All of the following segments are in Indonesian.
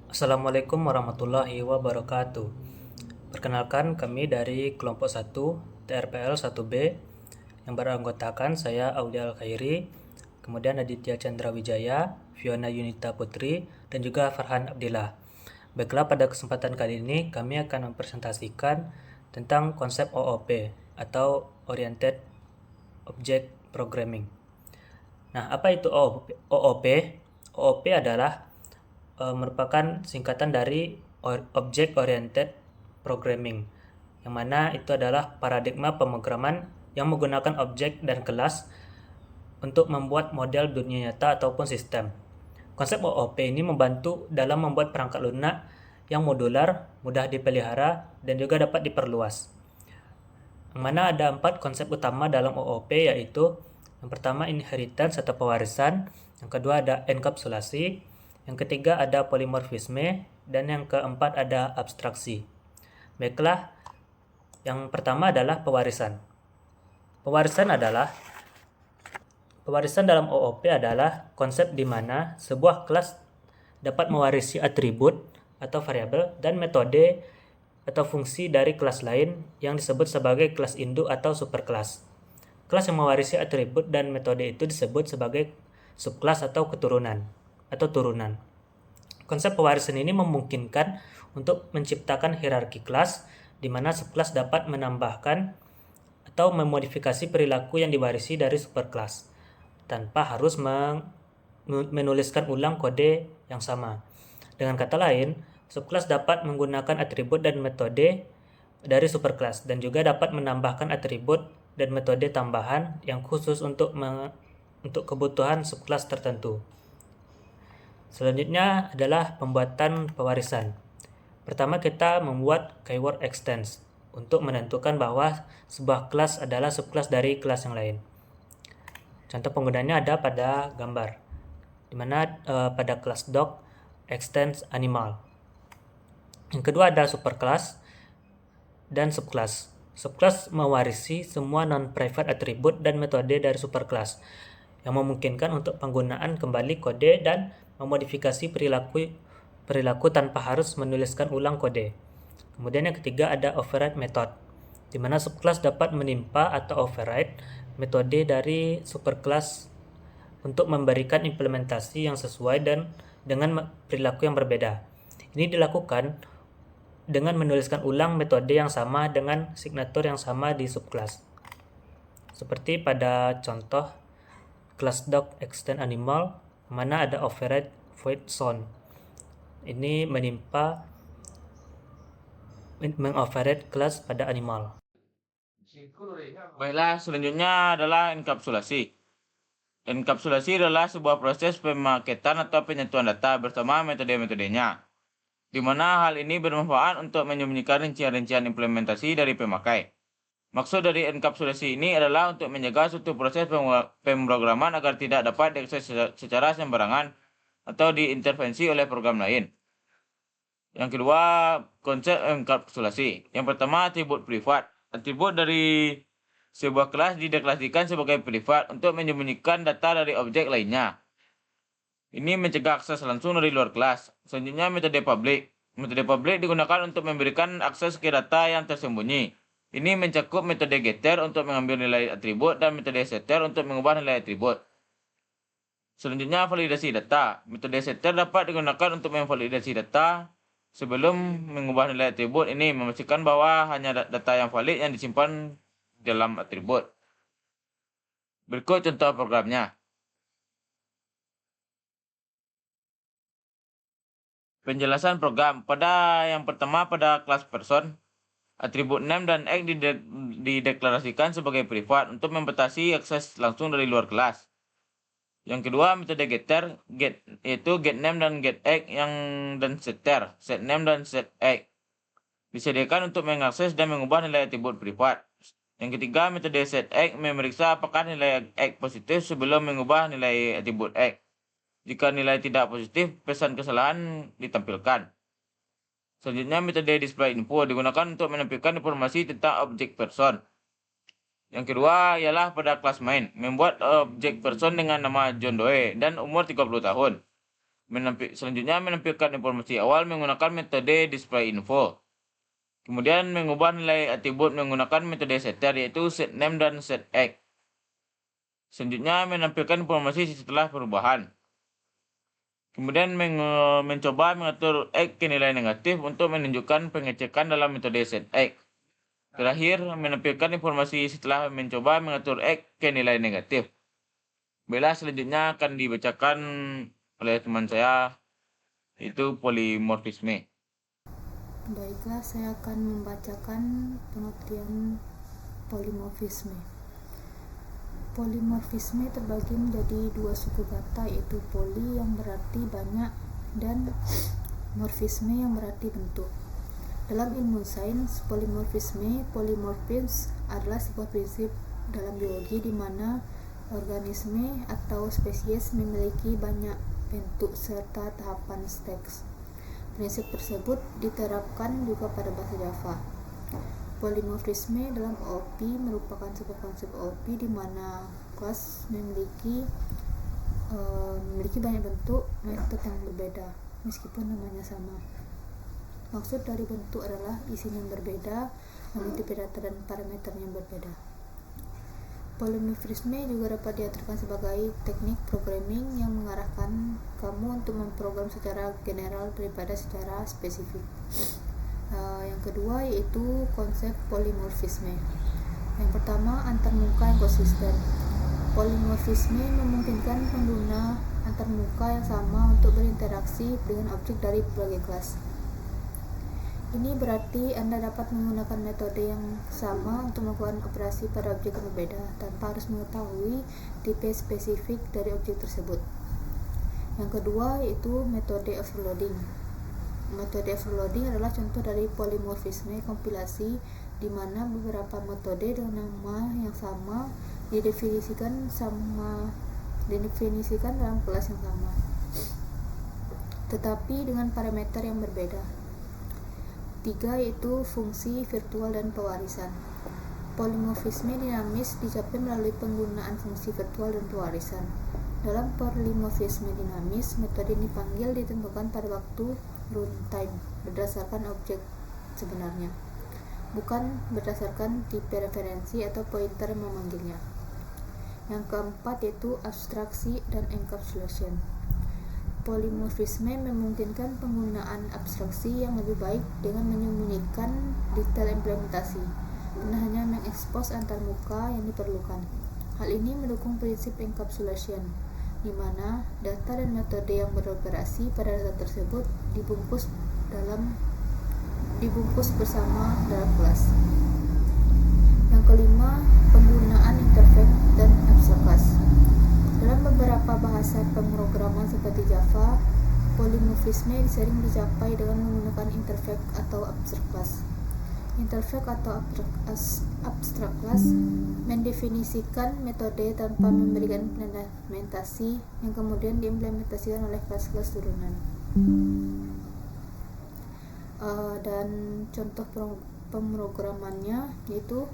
Assalamualaikum warahmatullahi wabarakatuh. Perkenalkan, kami dari kelompok 1 TRPL 1B yang beranggotakan saya Aulia Al-Khairi, kemudian Aditya Chandra Wijaya, Fiona Yunita Putri, dan juga Farhan Abdillah. Baiklah, pada kesempatan kali ini kami akan mempresentasikan tentang konsep OOP atau Oriented Object Programming. Nah, apa itu OOP? OOP adalah merupakan singkatan dari Object Oriented Programming, yang mana itu adalah paradigma pemrograman yang menggunakan objek dan kelas untuk membuat model dunia nyata ataupun sistem. Konsep OOP ini membantu dalam membuat perangkat lunak yang modular, mudah dipelihara, dan juga dapat diperluas. Yang mana ada 4 konsep utama dalam OOP, yaitu yang pertama inheritance atau pewarisan, yang kedua ada enkapsulasi, yang ketiga ada polimorfisme, dan yang keempat ada abstraksi. Baiklah, yang pertama adalah pewarisan. Pewarisan dalam OOP adalah konsep di mana sebuah kelas dapat mewarisi atribut atau variabel dan metode atau fungsi dari kelas lain yang disebut sebagai kelas induk atau superkelas. Kelas yang mewarisi atribut dan metode itu disebut sebagai subkelas atau keturunan atau turunan. Konsep pewarisan ini memungkinkan untuk menciptakan hierarki kelas di mana subkelas dapat menambahkan atau memodifikasi perilaku yang diwarisi dari superkelas tanpa harus menuliskan ulang kode yang sama. Dengan kata lain, subkelas dapat menggunakan atribut dan metode dari superkelas dan juga dapat menambahkan atribut dan metode tambahan yang khusus untuk kebutuhan subkelas tertentu. Selanjutnya adalah pembuatan pewarisan. Pertama, kita membuat keyword extends untuk menentukan bahwa sebuah kelas adalah subkelas dari kelas yang lain. Contoh penggunaannya ada pada gambar, di mana pada kelas dog extends animal. Yang kedua ada superkelas dan subkelas. Subkelas mewarisi semua non-private atribut dan metode dari superkelas, yang memungkinkan untuk penggunaan kembali kode dan memodifikasi perilaku tanpa harus menuliskan ulang kode. Kemudian yang ketiga ada override method, di mana subkelas dapat menimpa atau override metode dari superkelas untuk memberikan implementasi yang sesuai dan dengan perilaku yang berbeda. Ini dilakukan dengan menuliskan ulang metode yang sama dengan signatur yang sama di subkelas. Seperti pada contoh kelas dog extend animal, mana ada override void zone. Ini mengoverride kelas pada animal. Baiklah, selanjutnya adalah enkapsulasi. Enkapsulasi adalah sebuah proses pemaketan atau penyatuan data bersama metode-metodenya, di mana hal ini bermanfaat untuk menyembunyikan rincian-rincian implementasi dari pemakai. Maksud dari enkapsulasi ini adalah untuk menjaga suatu proses pemrograman agar tidak dapat diakses secara sembarangan atau diintervensi oleh program lain. Yang kedua, konsep enkapsulasi. Yang pertama, atribut privat. Atribut dari sebuah kelas dideklarasikan sebagai privat untuk menyembunyikan data dari objek lainnya. Ini mencegah akses langsung dari luar kelas. Selanjutnya, metode public. Metode public digunakan untuk memberikan akses ke data yang tersembunyi. Ini mencakup metode getter untuk mengambil nilai atribut dan metode setter untuk mengubah nilai atribut. Selanjutnya, validasi data. Metode setter dapat digunakan untuk memvalidasi data sebelum mengubah nilai atribut. Ini memastikan bahwa hanya data yang valid yang disimpan dalam atribut. Berikut contoh programnya. Penjelasan program. Yang pertama pada kelas person, atribut name dan egg dideklarasikan sebagai privat untuk membatasi akses langsung dari luar kelas. Yang kedua, metode getter, yaitu get name dan get egg dan setter, set name dan set egg. Disediakan untuk mengakses dan mengubah nilai atribut privat. Yang ketiga, metode set egg memeriksa apakah nilai egg positif sebelum mengubah nilai atribut egg. Jika nilai tidak positif, pesan kesalahan ditampilkan. Selanjutnya, metode display info digunakan untuk menampilkan informasi tentang objek person. Yang kedua ialah pada kelas main, membuat objek person dengan nama John Doe dan umur 30 tahun. Selanjutnya menampilkan informasi awal menggunakan metode display info. Kemudian mengubah nilai atribut menggunakan metode setter yaitu setName dan setX. Selanjutnya menampilkan informasi setelah perubahan. Kemudian mencoba mengatur X ke nilai negatif untuk menunjukkan pengecekan dalam metode setX. Terakhir, menampilkan informasi setelah mencoba mengatur X ke nilai negatif. Baiklah, selanjutnya akan dibacakan oleh teman saya, yaitu polimorfisme. Baiklah, saya akan membacakan pengertian polimorfisme. Polimorfisme terbagi menjadi dua suku kata, yaitu poli yang berarti banyak dan morfisme yang berarti bentuk. Dalam ilmu sains, polimorfisme adalah sebuah prinsip dalam biologi di mana organisme atau spesies memiliki banyak bentuk serta tahapan steks. Prinsip tersebut diterapkan juga pada bahasa Java. Polimorfisme dalam OOP merupakan sebuah konsep OOP di mana kelas memiliki banyak bentuk metode yang berbeda meskipun namanya sama. Maksud dari bentuk adalah isinya yang berbeda, namun tipe data dan parameternya yang berbeda. Polimorfisme juga dapat diartikan sebagai teknik programming yang mengarahkan kamu untuk memprogram secara general daripada secara spesifik. Yang kedua yaitu konsep polimorfisme. Yang pertama, antarmuka yang konsisten. Polimorfisme memungkinkan pengguna antarmuka yang sama untuk berinteraksi dengan objek dari berbagai kelas. Ini berarti Anda dapat menggunakan metode yang sama untuk melakukan operasi pada objek yang berbeda tanpa harus mengetahui tipe spesifik dari objek tersebut. Yang kedua yaitu metode overloading. Metode overloading adalah contoh dari polimorfisme kompilasi di mana beberapa metode dengan nama yang sama didefinisikan dalam kelas yang sama, tetapi dengan parameter yang berbeda. 3 yaitu fungsi virtual dan pewarisan. Polimorfisme dinamis dicapai melalui penggunaan fungsi virtual dan pewarisan. Dalam polimorfisme dinamis, metode yang dipanggil ditentukan pada waktu runtime berdasarkan objek sebenarnya, bukan berdasarkan tipe referensi atau pointer yang memanggilnya. Yang keempat yaitu abstraksi dan encapsulation. Polimorfisme memungkinkan penggunaan abstraksi yang lebih baik dengan menyembunyikan detail implementasi dan hanya mengekspos antarmuka yang diperlukan. Hal ini mendukung prinsip encapsulation, di mana data dan metode yang beroperasi pada data tersebut dibungkus bersama dalam kelas. Yang kelima, penggunaan interface dan abstract class. Dalam beberapa bahasa pemrograman seperti Java, polimorfisme sering dicapai dengan menggunakan interface atau abstract class. Interface atau abstract class mendefinisikan metode tanpa memberikan implementasi yang kemudian diimplementasikan oleh kelas-kelas turunan. Dan contoh pemrogramannya yaitu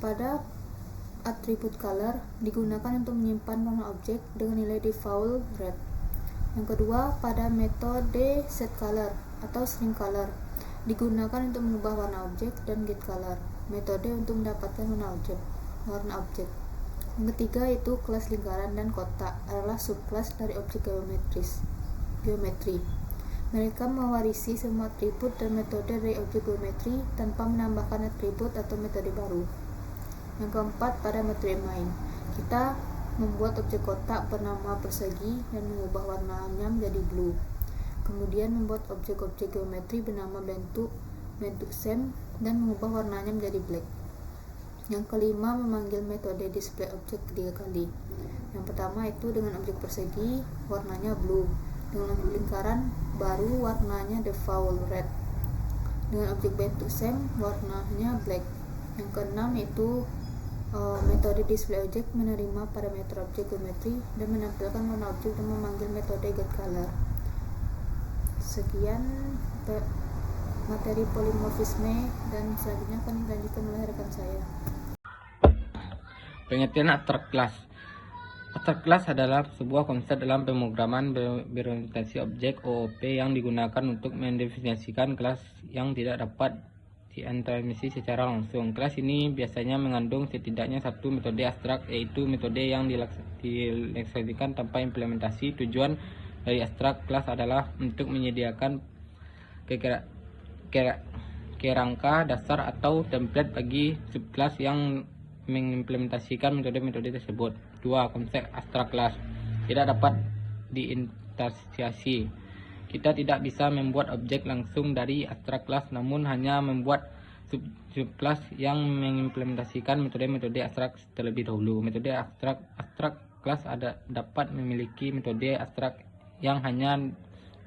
pada atribut color digunakan untuk menyimpan warna objek dengan nilai default red. Yang kedua, pada metode setColor atau stringColor digunakan untuk mengubah warna objek, dan getColor metode untuk mendapatkan warna objek. Yang ketiga itu kelas lingkaran dan kotak adalah subkelas dari objek geometri. Mereka mewarisi semua atribut dan metode dari objek geometri tanpa menambahkan atribut atau metode baru. Yang keempat, pada metode main, kita membuat objek kotak bernama persegi dan mengubah warnanya menjadi blue. Kemudian membuat objek-objek geometri bernama bentuk same dan mengubah warnanya menjadi black. Yang kelima, memanggil metode display object 3 kali. Yang pertama itu dengan objek persegi, warnanya blue. Dengan objek lingkaran baru, warnanya default red. Dengan objek bentuk same, warnanya black. Yang keenam itu metode display object menerima parameter objek geometri dan menampilkan warna objek dan memanggil metode getColor. Sekian materi polimorfisme dan selanjutnya akan dilanjutkan oleh rekan saya. Pengertian abstrak kelas. Abstrak kelas adalah sebuah konsep dalam pemrograman berorientasi objek OOP yang digunakan untuk mendefinisikan kelas yang tidak dapat diimplementasi secara langsung. Kelas ini biasanya mengandung setidaknya satu metode abstrak, yaitu metode yang dilaksanakan tanpa implementasi. Tujuan dari abstrak kelas adalah untuk menyediakan kerangka dasar atau template bagi subkelas yang mengimplementasikan metode-metode tersebut. 2. Konsep abstrak kelas tidak dapat diinstansiasi. Kita tidak bisa membuat objek langsung dari abstrak kelas, namun hanya membuat subkelas yang mengimplementasikan metode-metode abstrak terlebih dahulu. Metode abstrak kelas dapat memiliki metode abstrak yang hanya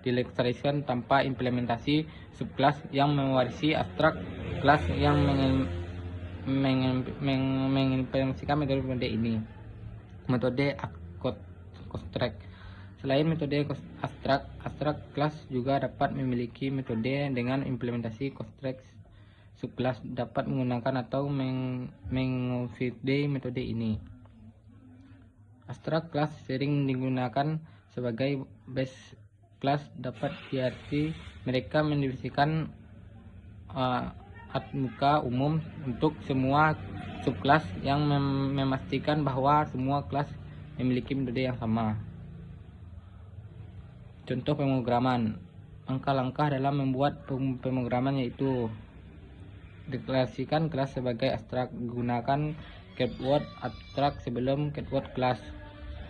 dilaksanakan tanpa implementasi subkelas yang mewarisi abstrak kelas yang mengimplementasikan metode ini. Metode abstrak. Selain metode abstrak kelas juga dapat memiliki metode dengan implementasi abstrak subkelas dapat menggunakan atau mengonfirmasi metode ini. Abstrak kelas sering digunakan sebagai base class, dapat diarti mereka mendefinisikan muka umum untuk semua subkelas yang memastikan bahwa semua kelas memiliki metode yang sama. Contoh pemrograman. Langkah-langkah dalam membuat pemrograman yaitu deklarasikan kelas sebagai abstrak, gunakan keyword abstrak sebelum keyword kelas.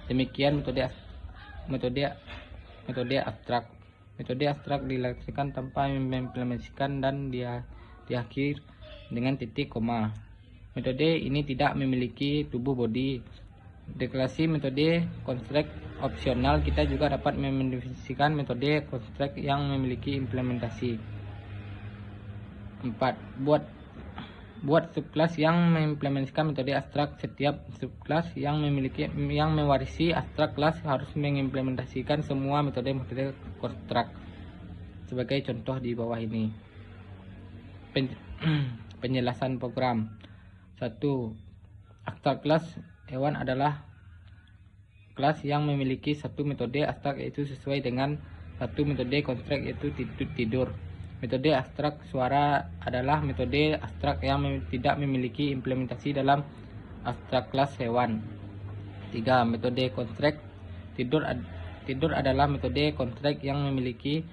Demikian metode abstrak. Metode abstrak dilaksanakan tanpa mengimplementasikan dan diakhir dengan titik koma. Metode ini tidak memiliki tubuh body. Deklarasi metode construct opsional. Kita juga dapat mendefinisikan metode construct yang memiliki implementasi. 4. Buat subkelas yang mengimplementasikan metode abstrak. Setiap subkelas yang mewarisi abstrak kelas harus mengimplementasikan semua metode-metode construct. Sebagai contoh di bawah ini. Penjelasan program. 1. Abstrak kelas hewan adalah kelas yang memiliki satu metode abstrak yaitu sesuai dengan satu metode construct yaitu tidur. Metode abstrak suara adalah metode abstrak yang tidak memiliki implementasi dalam abstrak kelas hewan. 3. Metode construct tidur adalah metode construct yang memiliki